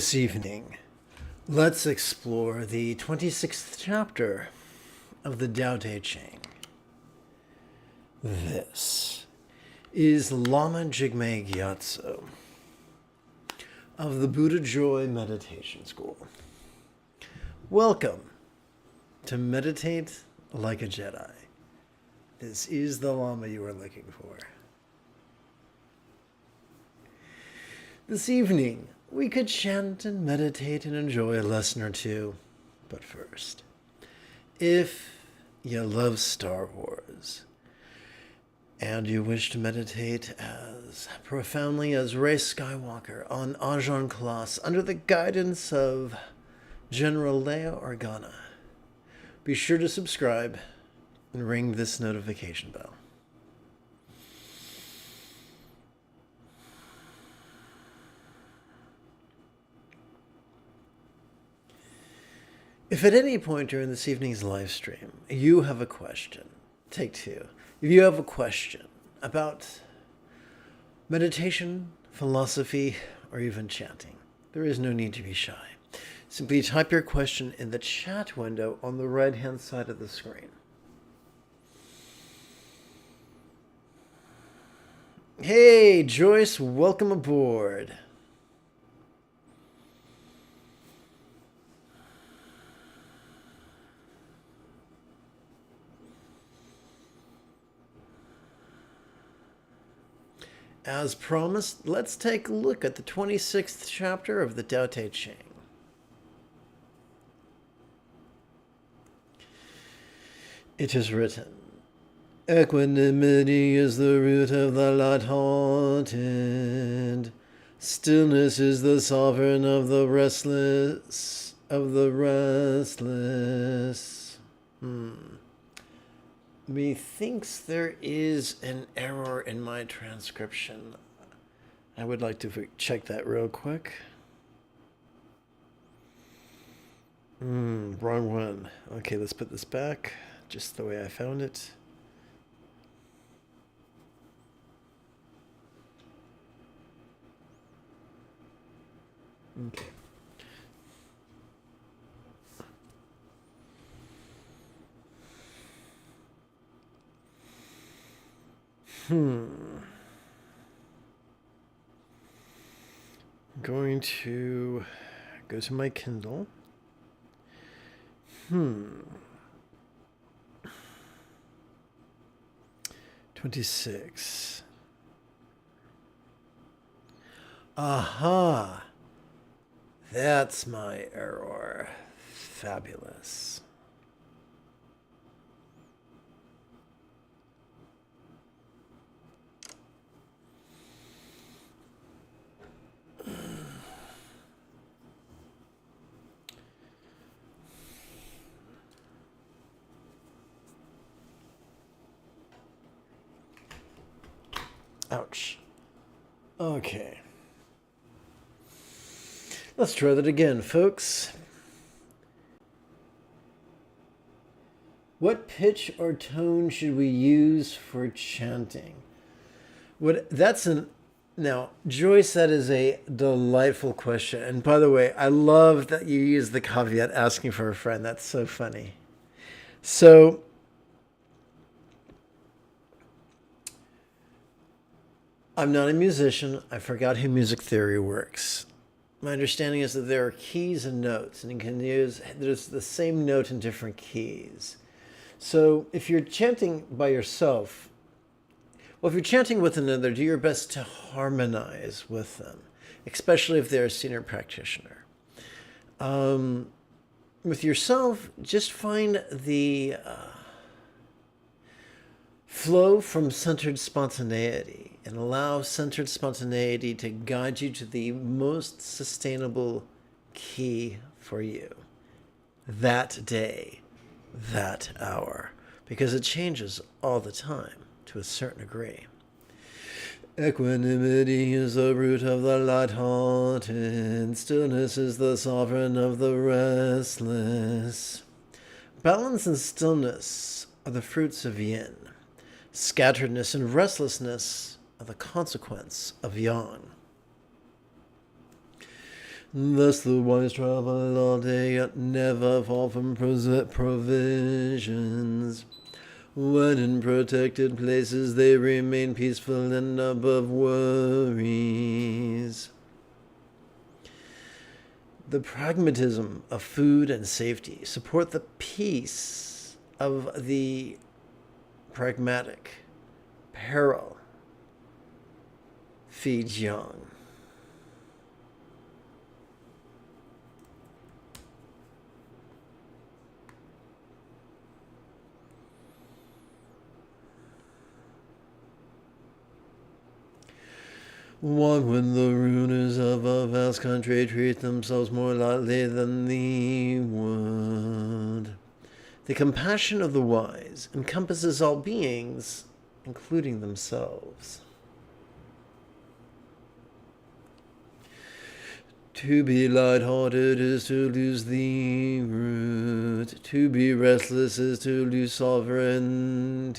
This evening, let's explore the 26th chapter of the Tao Te Ching. This is Lama Jigme Gyatso of the Buddha Joy Meditation School. Welcome to Meditate Like a Jedi. This is the Lama you are looking for. This evening, we could chant and meditate and enjoy a lesson or two. But first, if you love Star Wars and you wish to meditate as profoundly as Rey Skywalker on Ajan Kloss under the guidance of General Leia Organa, be sure to subscribe and ring this notification bell. If at any point during this evening's live stream you have a question, take two. If you have a question about meditation, philosophy, or even chanting, there is no need to be shy. Simply type your question in the chat window on the right-hand side of the screen. Hey, Joyce, welcome aboard. As promised, let's take a look at the 26th chapter of the Tao Te Ching. It is written, "Equanimity is the root of the light-hearted. Stillness is the sovereign of the restless, Methinks there is an error in my transcription. I would like to check that real quick. Wrong one. Okay, let's put this back just the way I found it. Okay. I'm going to go to my Kindle. 26. Aha! That's my error. Fabulous. Ouch. Okay. Let's try that again, folks. What pitch or tone should we use for chanting? Now, Joyce, that is a delightful question. And by the way, I love that you use the caveat asking for a friend. That's so funny. So, I'm not a musician. I forgot how music theory works. My understanding is that there are keys and notes, and there's the same note in different keys. So if you're chanting by yourself, if you're chanting with another, do your best to harmonize with them, especially if they're a senior practitioner. With yourself, just find the flow from centered spontaneity and allow centered spontaneity to guide you to the most sustainable key for you that day, that hour, because it changes all the time to a certain degree. Equanimity is the root of the light-hearted. Stillness is the sovereign of the restless. Balance and stillness are the fruits of yin. Scatteredness and restlessness are the consequence of yang. Thus the wise travel all day, yet never fall from provisions. When in protected places they remain peaceful and above worries. The pragmatism of food and safety support the peace of the pragmatic. Peril feeds young. Why would the rulers of a vast country treat themselves more lightly than thee would? The compassion of the wise encompasses all beings, including themselves. To be light-hearted is to lose the root. To be restless is to lose sovereignty.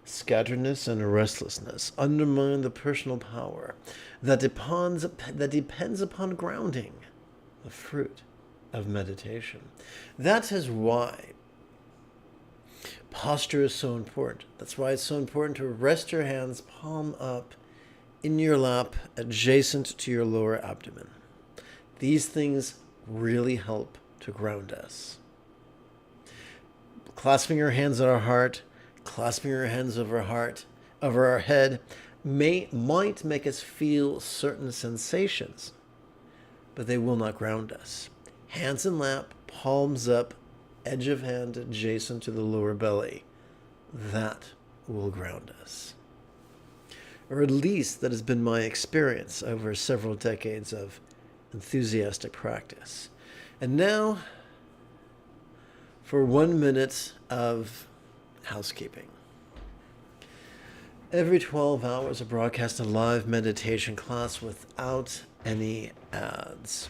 Scatteredness and restlessness undermine the personal power that depends upon grounding, the fruit of meditation. That is why posture is so important. That's why it's so important to rest your hands palm up in your lap, adjacent to your lower abdomen. These things really help to ground us. Clasping your hands at our heart, clasping our hands over our head, might make us feel certain sensations, but they will not ground us. Hands in lap, palms up, edge of hand adjacent to the lower belly. That will ground us. Or at least that has been my experience over several decades of enthusiastic practice. And now, for 1 minute of housekeeping. Every 12 hours, I broadcast a live meditation class without any ads.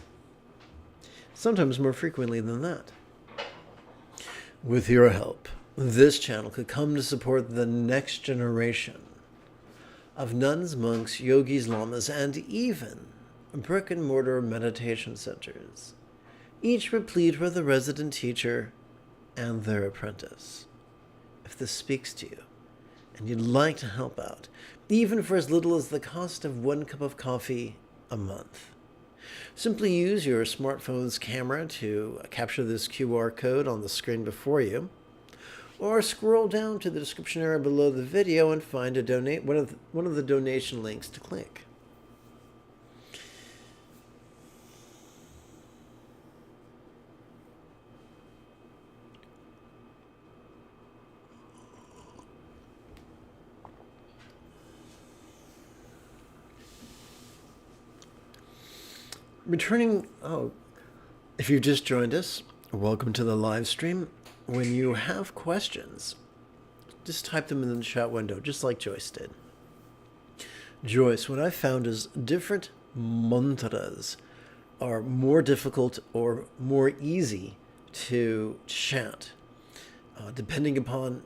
Sometimes more frequently than that. With your help, this channel could come to support the next generation of nuns, monks, yogis, lamas, and even brick-and-mortar meditation centers, each replete with a resident teacher and their apprentice. If this speaks to you, and you'd like to help out, even for as little as the cost of 1 cup of coffee a month, simply use your smartphone's camera to capture this QR code on the screen before you, or scroll down to the description area below the video and find one of the donation links to click. If you've just joined us, welcome to the live stream. When you have questions, just type them in the chat window, just like Joyce did. Joyce, what I found is different mantras are more difficult or more easy to chant, depending upon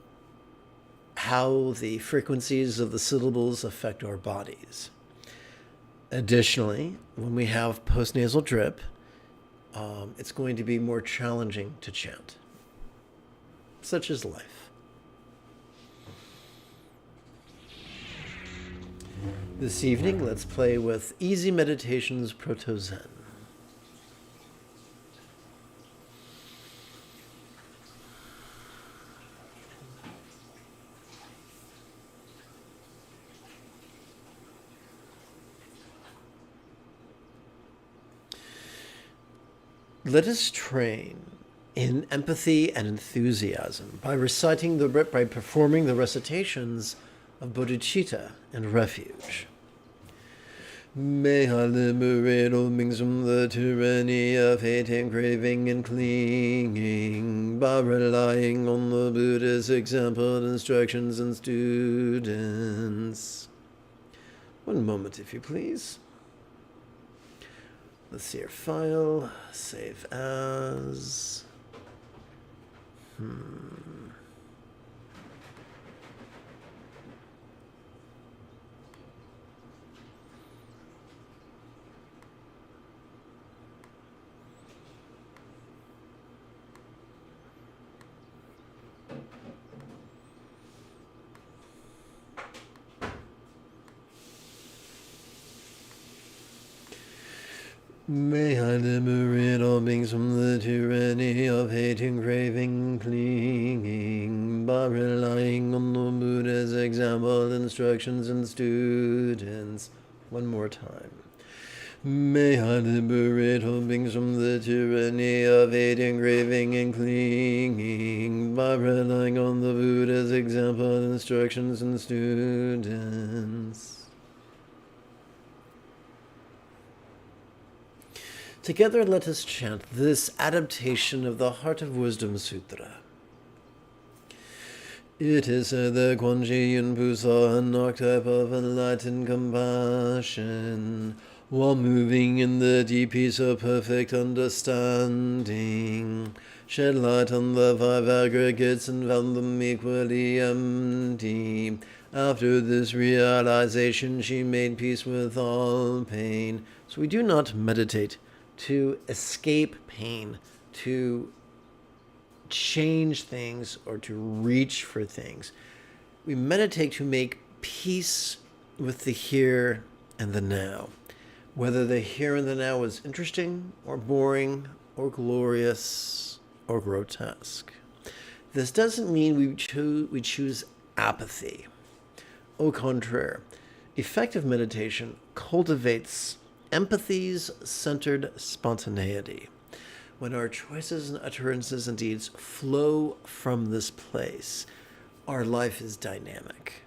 how the frequencies of the syllables affect our bodies. Additionally, when we have postnasal drip, it's going to be more challenging to chant. Such is life. This evening, let's play with Easy Meditations Proto-Zen. Let us train in empathy and enthusiasm by performing the recitations of bodhicitta and refuge. May I liberate all beings from the tyranny of hating, craving, and clinging by relying on the Buddha's example, instructions, and students. One moment, if you please. Let's see your file. Save as. May I liberate all beings from the tyranny of hating, craving, clinging, by relying on the Buddha's example, instructions, and students. One more time. May I liberate all beings from the tyranny of hating, craving, and clinging, by relying on the Buddha's example, instructions, and students. Together let us chant this adaptation of the Heart of Wisdom Sutra. It is said that Quan Chi Yin saw an archetype of enlightened compassion, while moving in the deep peace of perfect understanding, shed light on the five aggregates and found them equally empty. After this realization, she made peace with all pain. So we do not meditate to escape pain, to change things, or to reach for things. We meditate to make peace with the here and the now. Whether the here and the now is interesting, or boring, or glorious, or grotesque. This doesn't mean we choose apathy. Au contraire, effective meditation cultivates empathy's centered spontaneity. When our choices and utterances and deeds flow from this place, our life is dynamic.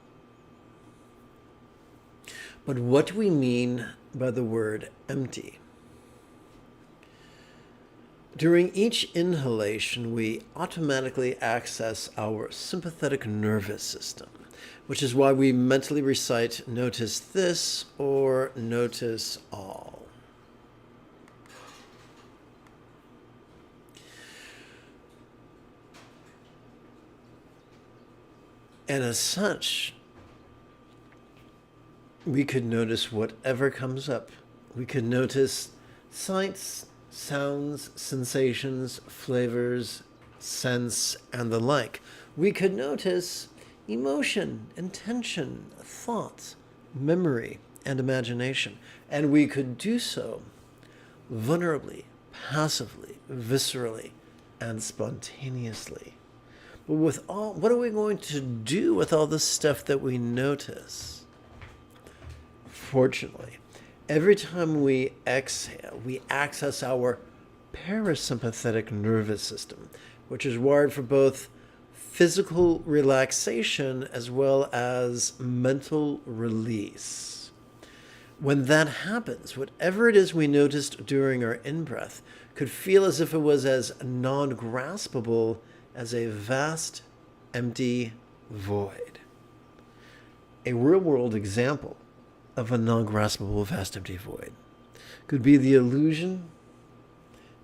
But what do we mean by the word empty? During each inhalation, we automatically access our sympathetic nervous system, which is why we mentally recite, notice this or notice all. And as such, we could notice whatever comes up. We could notice sights, sounds, sensations, flavors, scents, and the like. We could notice emotion, intention, thought, memory, and imagination. And we could do so vulnerably, passively, viscerally, and spontaneously. But what are we going to do with all this stuff that we notice? Fortunately, every time we exhale, we access our parasympathetic nervous system, which is wired for both physical relaxation as well as mental release. When that happens, whatever it is we noticed during our in-breath could feel as if it was as non-graspable as a vast, empty void. A real-world example of a non-graspable, vast, empty void could be the illusion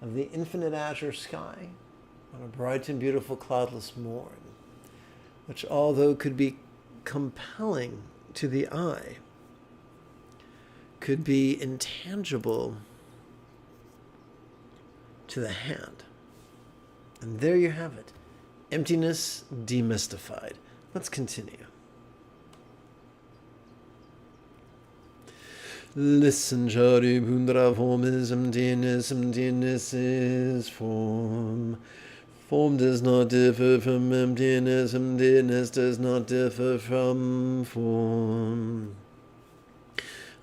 of the infinite azure sky on a bright and beautiful cloudless morn, which, although could be compelling to the eye, could be intangible to the hand. And there you have it. Emptiness demystified. Let's continue. Listen, Charipundra, form is emptiness, emptiness is form. Form does not differ from emptiness, emptiness does not differ from form.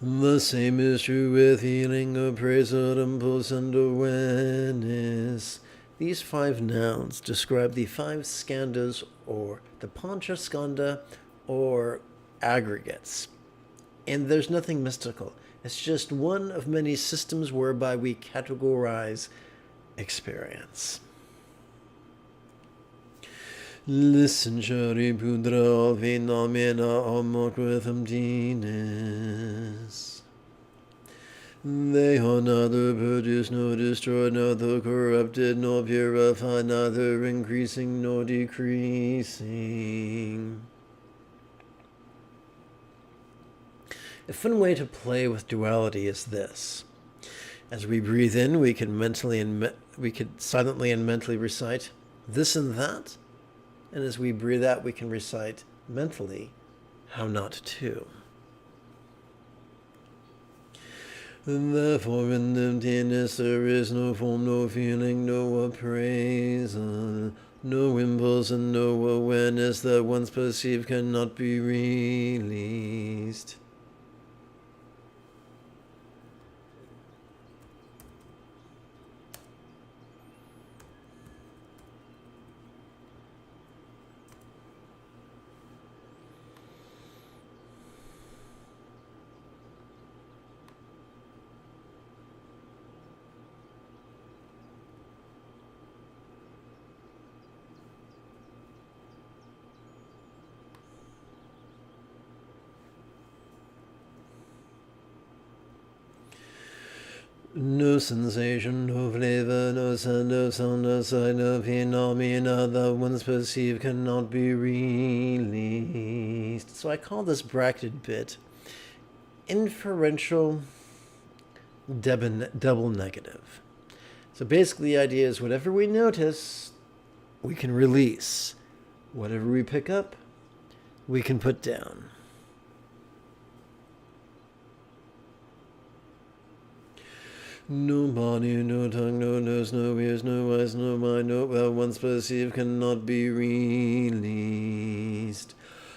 The same is true with healing, appraisal, impulse, and awareness. These five nouns describe the five skandhas, or the panchaskandha, or aggregates. And there's nothing mystical. It's just one of many systems whereby we categorize experience. Listen, Charipudra, all phenomena are marked with emptiness. They are neither produced nor destroyed, neither corrupted nor purified, neither increasing nor decreasing. A fun way to play with duality is this. As we breathe in, we could silently and mentally recite this and that, and as we breathe out, we can recite mentally, how not to. And therefore in emptiness there is no form, no feeling, no appraisal, no impulse and no awareness that once perceived cannot be released. No sensation, no flavor, no sound, no sound, no sight, no phenomena that once perceived cannot be released. So I call this bracketed bit inferential double negative. So basically the idea is whatever we notice, we can release. Whatever we pick up, we can put down. No body, no tongue, no nose, no ears, no eyes, no mind, no that once perceived cannot be released.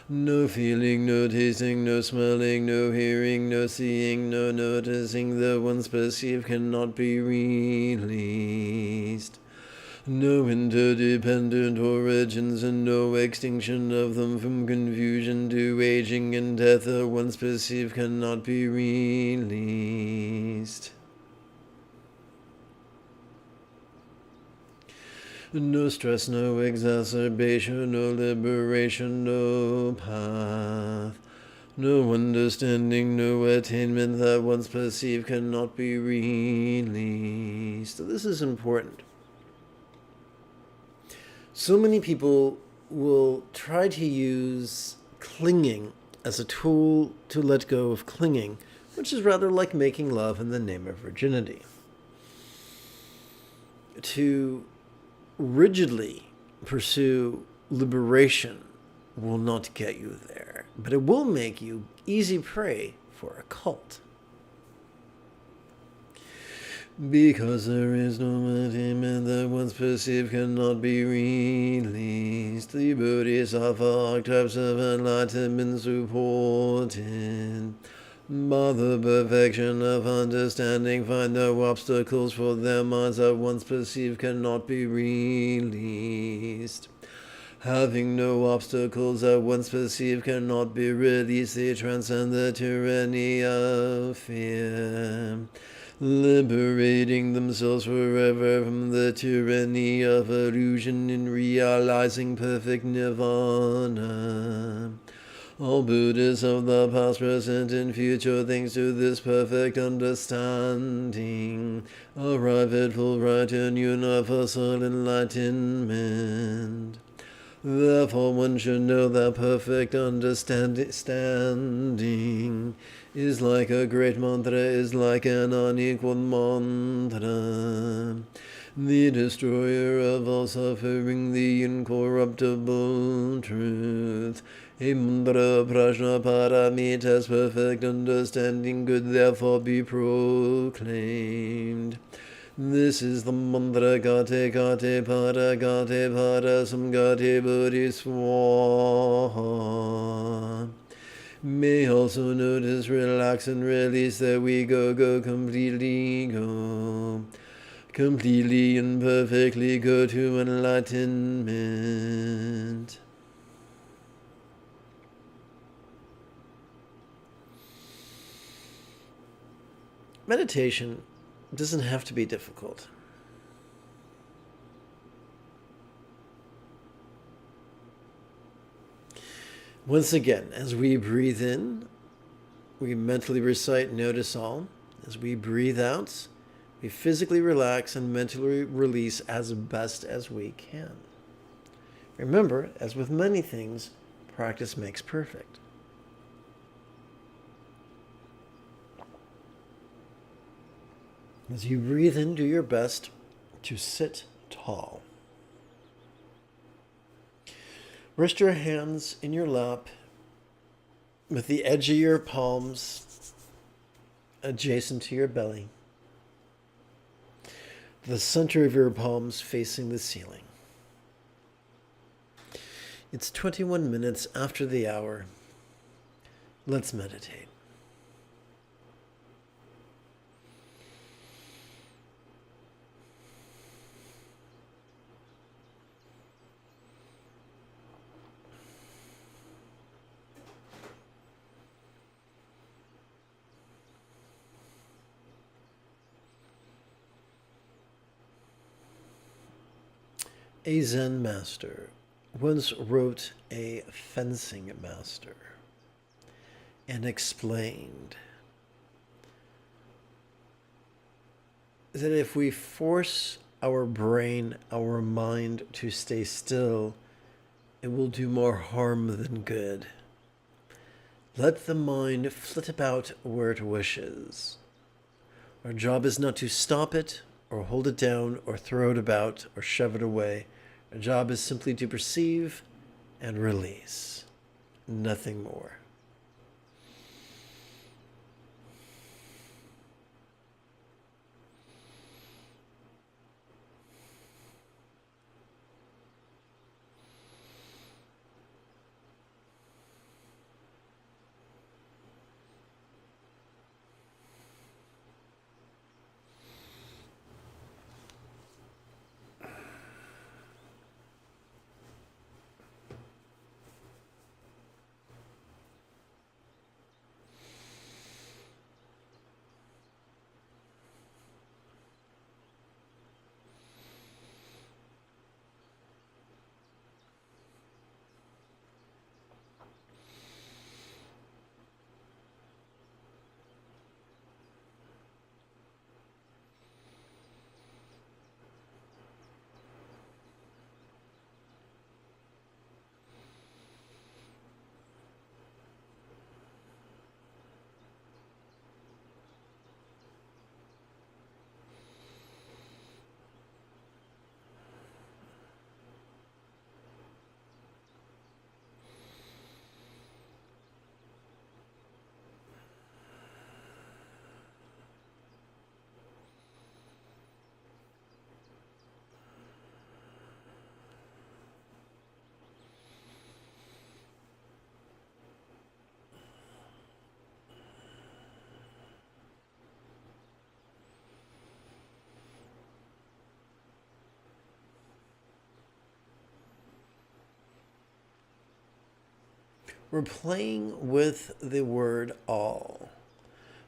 No feeling, no tasting, no smelling, no hearing, no seeing, no noticing that once perceived cannot be released. No interdependent origins and no extinction of them from confusion to aging and death that once perceived cannot be released. No stress, no exacerbation, no liberation, no path. No understanding, no attainment that once perceived cannot be released. So this is important. So many people will try to use clinging as a tool to let go of clinging, which is rather like making love in the name of virginity. To rigidly pursue liberation will not get you there, but it will make you easy prey for a cult. Because there is no attainment that once perceived cannot be released, the Bodhisattva archetypes of enlightenment supported by the perfection of understanding find no obstacles for their minds that once perceived cannot be released. Having no obstacles that once perceived cannot be released, they transcend the tyranny of fear, liberating themselves forever from the tyranny of illusion in realizing perfect nirvana. All Buddhas of the past, present, and future, thanks to this perfect understanding, arrive at full right and universal enlightenment. Therefore, one should know that perfect understanding is like a great mantra, is like an unequaled mantra. The destroyer of all suffering, the incorruptible truth. A mantra prajna paramita's perfect understanding could therefore be proclaimed. This is the mantra gate gate para samgate buddhi swaha. May also notice, relax, and release that we go completely go. Completely and perfectly go to enlightenment. Meditation doesn't have to be difficult. Once again, as we breathe in, we mentally recite Notice All. As we breathe out, we physically relax and mentally release as best as we can. Remember, as with many things, practice makes perfect. As you breathe in, do your best to sit tall. Rest your hands in your lap with the edge of your palms adjacent to your belly. The center of your palms facing the ceiling. It's 21 minutes after the hour. Let's meditate. A Zen master once wrote a fencing master and explained that if we force our brain, our mind to stay still, it will do more harm than good. Let the mind flit about where it wishes. Our job is not to stop it, or hold it down, or throw it about, or shove it away. Our job is simply to perceive and release. Nothing more. We're playing with the word all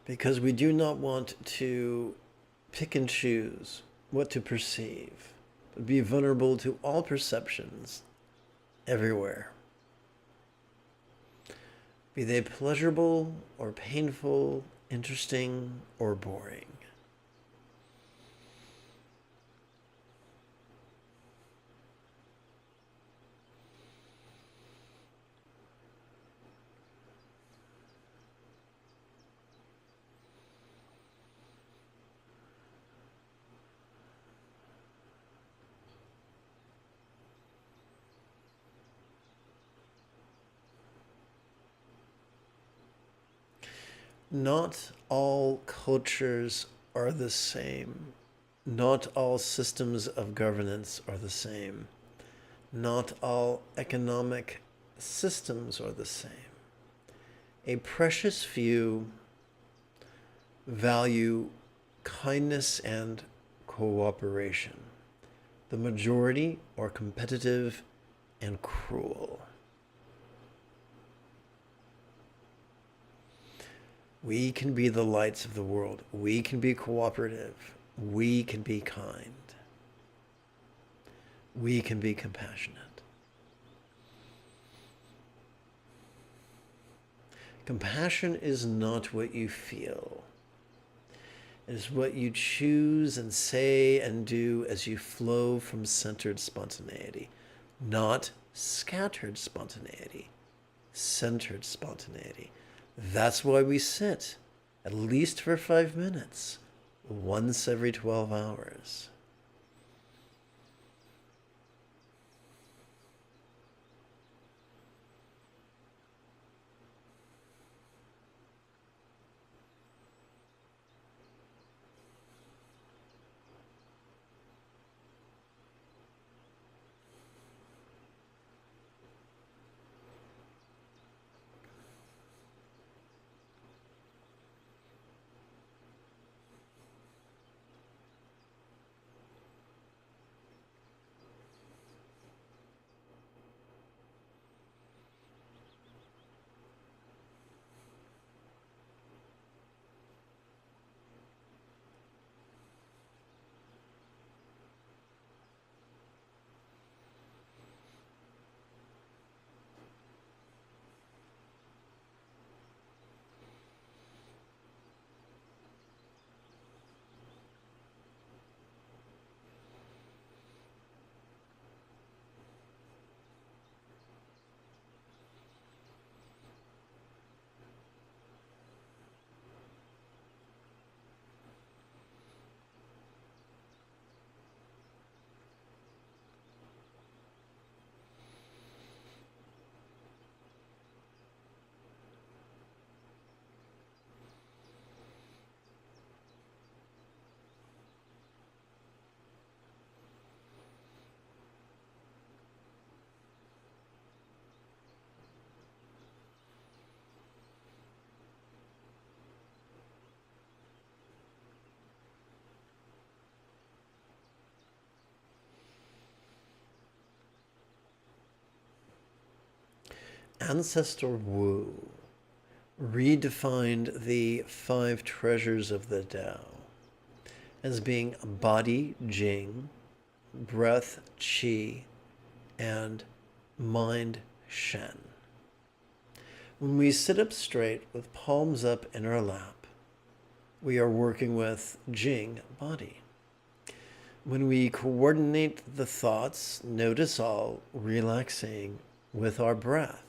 because we do not want to pick and choose what to perceive, but be vulnerable to all perceptions everywhere. Be they pleasurable or painful, interesting or boring. Not all cultures are the same. Not all systems of governance are the same. Not all economic systems are the same. A precious few value kindness and cooperation. The majority are competitive and cruel. We can be the lights of the world. We can be cooperative. We can be kind. We can be compassionate. Compassion is not what you feel. It is what you choose and say and do as you flow from centered spontaneity. Not scattered spontaneity. Centered spontaneity. That's why we sit, at least for 5 minutes, once every 12 hours. Ancestor Wu redefined the 5 treasures of the Tao as being body, Jing, breath, Qi, and mind, Shen. When we sit up straight with palms up in our lap, we are working with Jing, body. When we coordinate the thoughts, notice all, relaxing with our breath,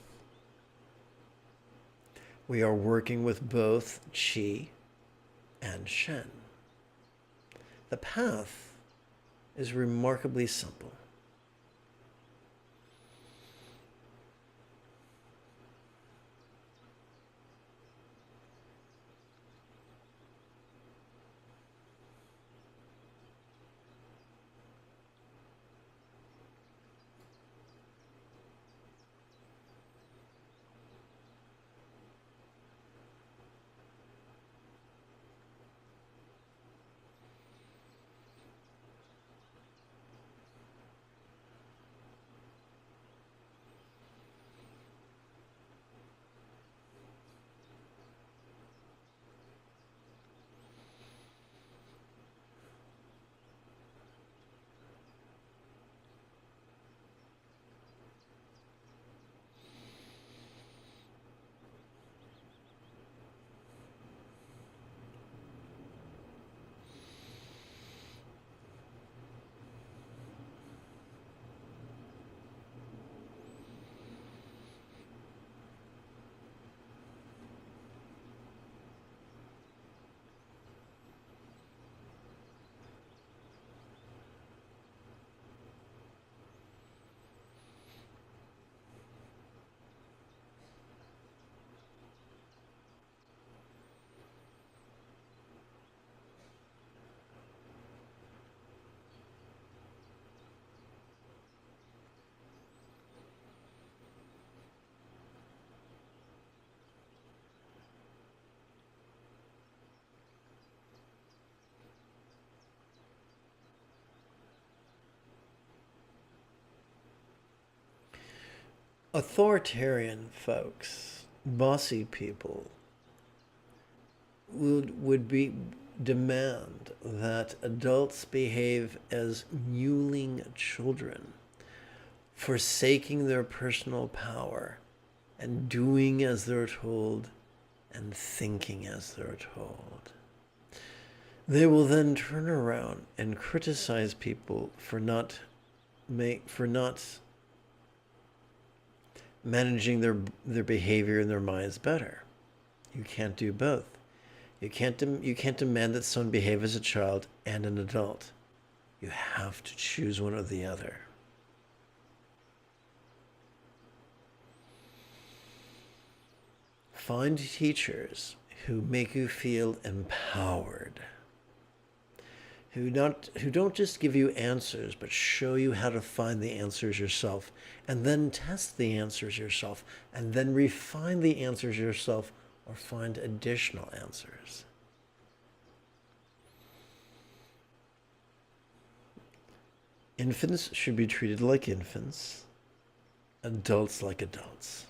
we are working with both Qi and Shen. The path is remarkably simple. Authoritarian folks, bossy people, would demand that adults behave as mewling children, forsaking their personal power and doing as they're told and thinking as they're told. They will then turn around and criticize people for not managing their behavior in their minds better. You can't do both. You can't demand that someone behave as a child and an adult. You have to choose one or the other. Find teachers who make you feel empowered. Who don't just give you answers, but show you how to find the answers yourself, and then test the answers yourself, and then refine the answers yourself, or find additional answers. Infants should be treated like infants, adults like adults.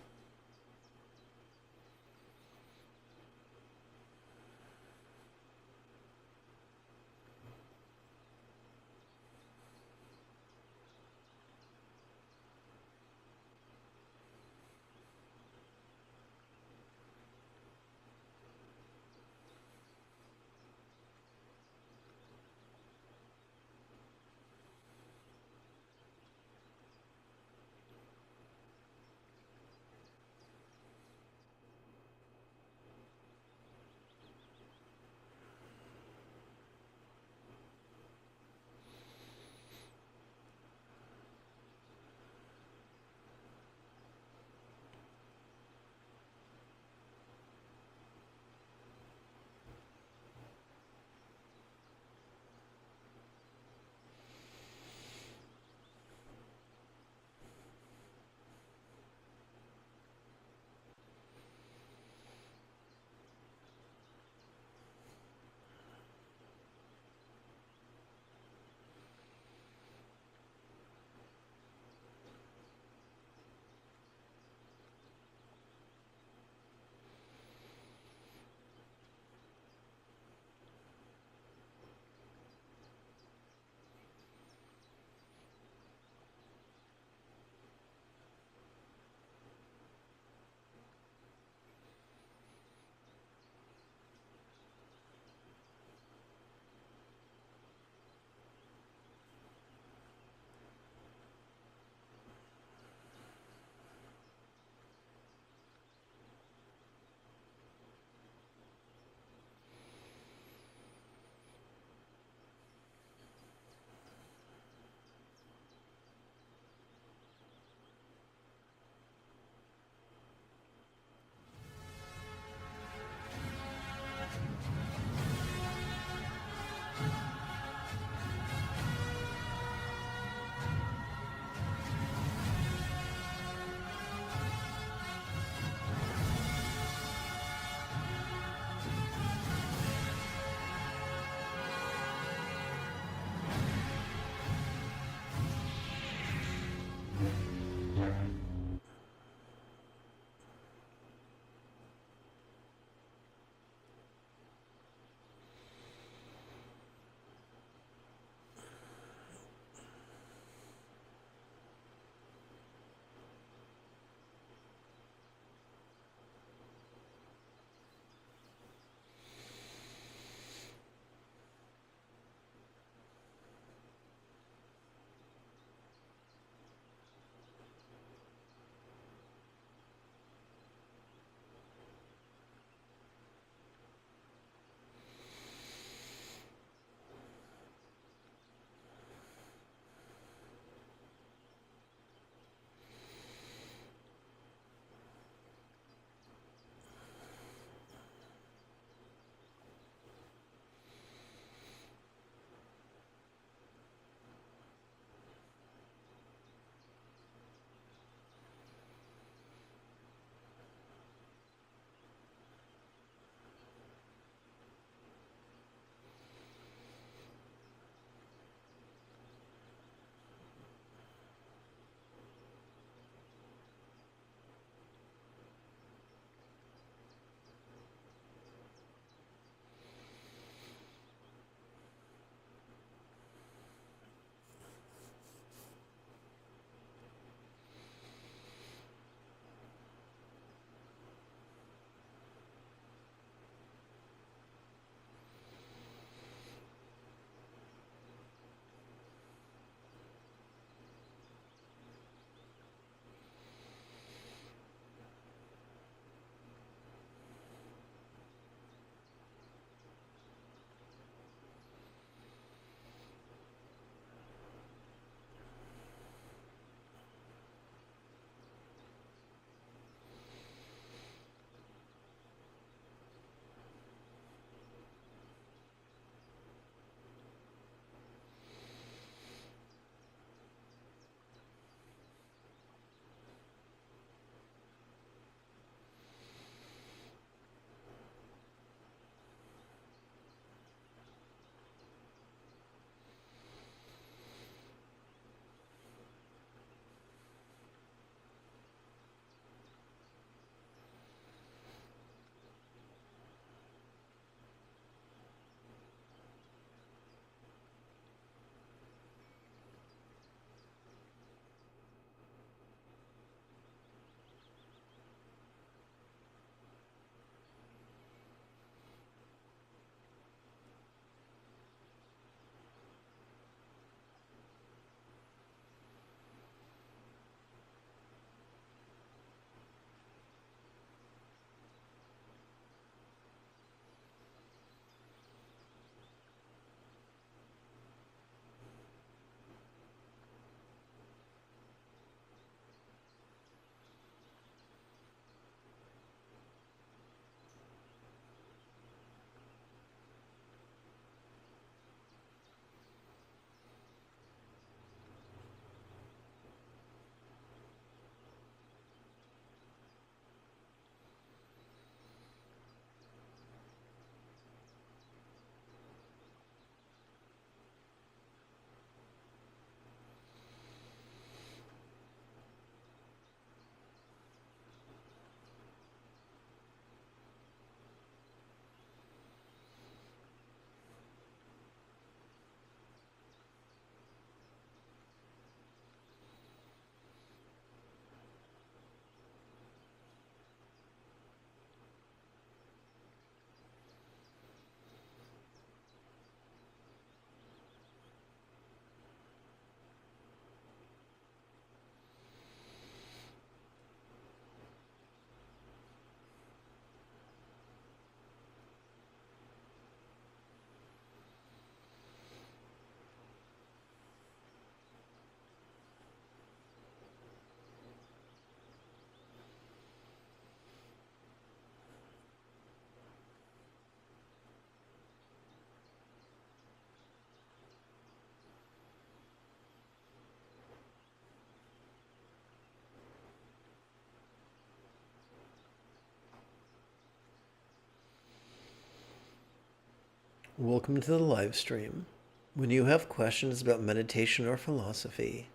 Welcome to the live stream. When you have questions about meditation or philosophy,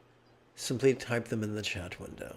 simply type them in the chat window.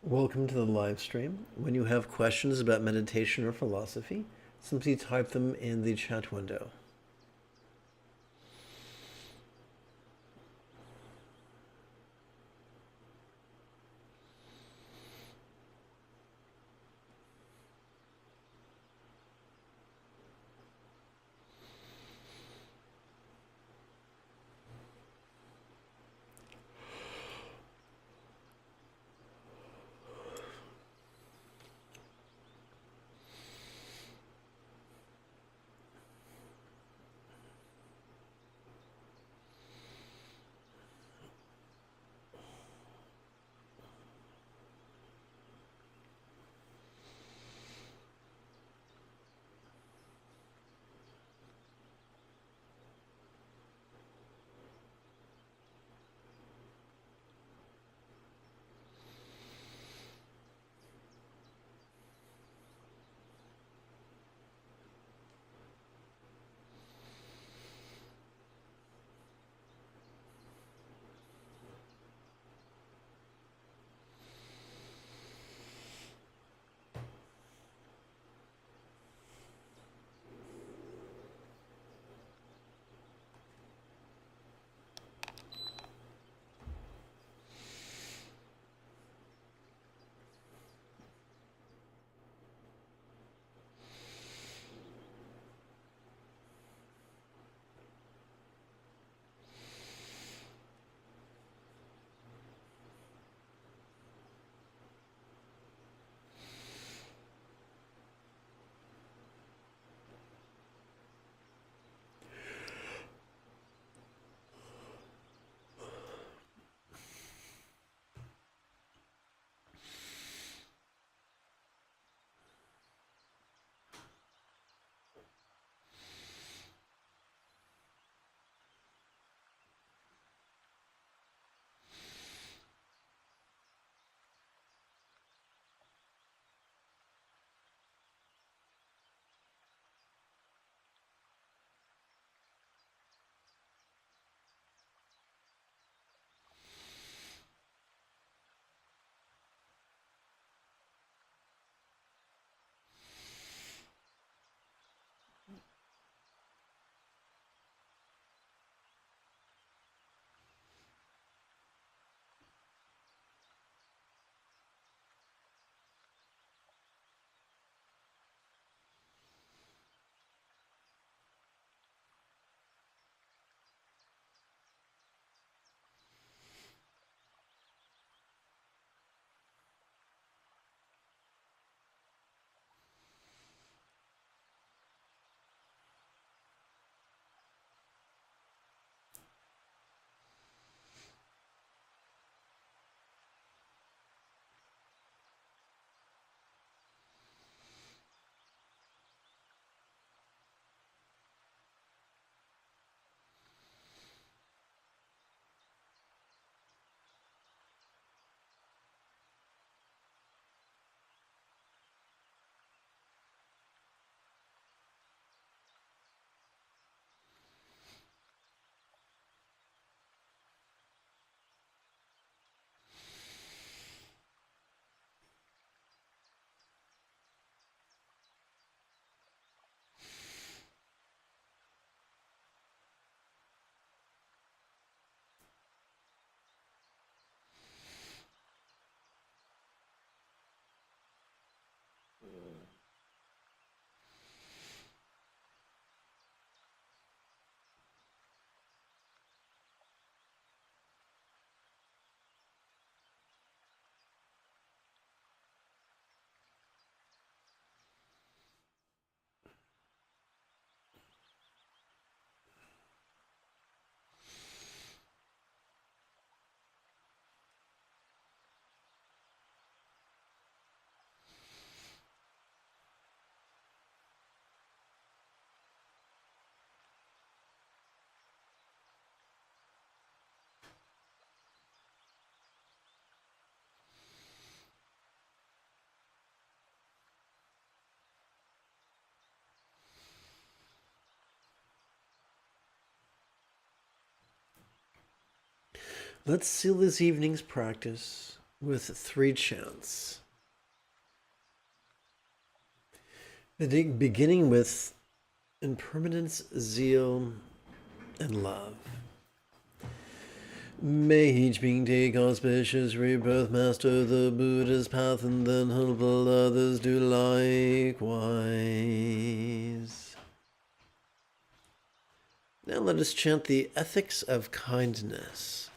Welcome to the live stream. When you have questions about meditation or philosophy, simply type them in the chat window. Let's seal this evening's practice with 3 chants. Beginning with impermanence, zeal, and love. May each being take auspicious rebirth, master the Buddha's path, and then help others do likewise. Now let us chant the ethics of kindness.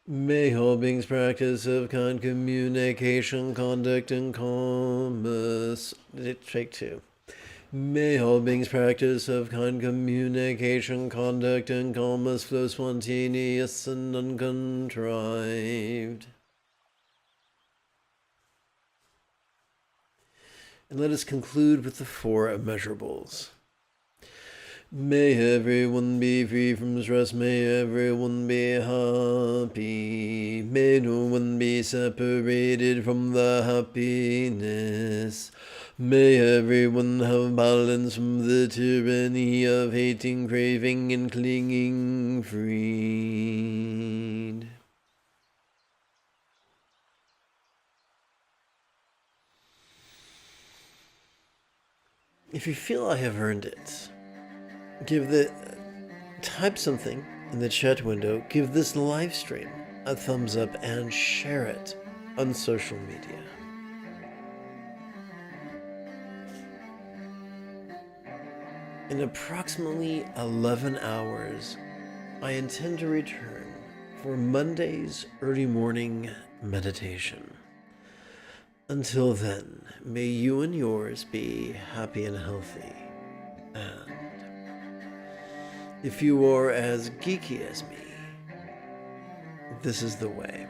May all beings practice of kind communication, conduct, and commerce. Take 2. May all beings practice of kind communication, conduct, and commerce flow spontaneous and uncontrived. And let us conclude with the 4 immeasurables. May everyone be free from stress, may everyone be happy, may no one be separated from the happiness, may everyone have balance from the tyranny of hating, craving, and clinging freed. If you feel I have earned it, type something in the chat window, give this live stream a thumbs up, and share it on social media. In approximately 11 hours, I intend to return for Monday's early morning meditation. Until then, may you and yours be happy and healthy. And if you are as geeky as me, this is the way.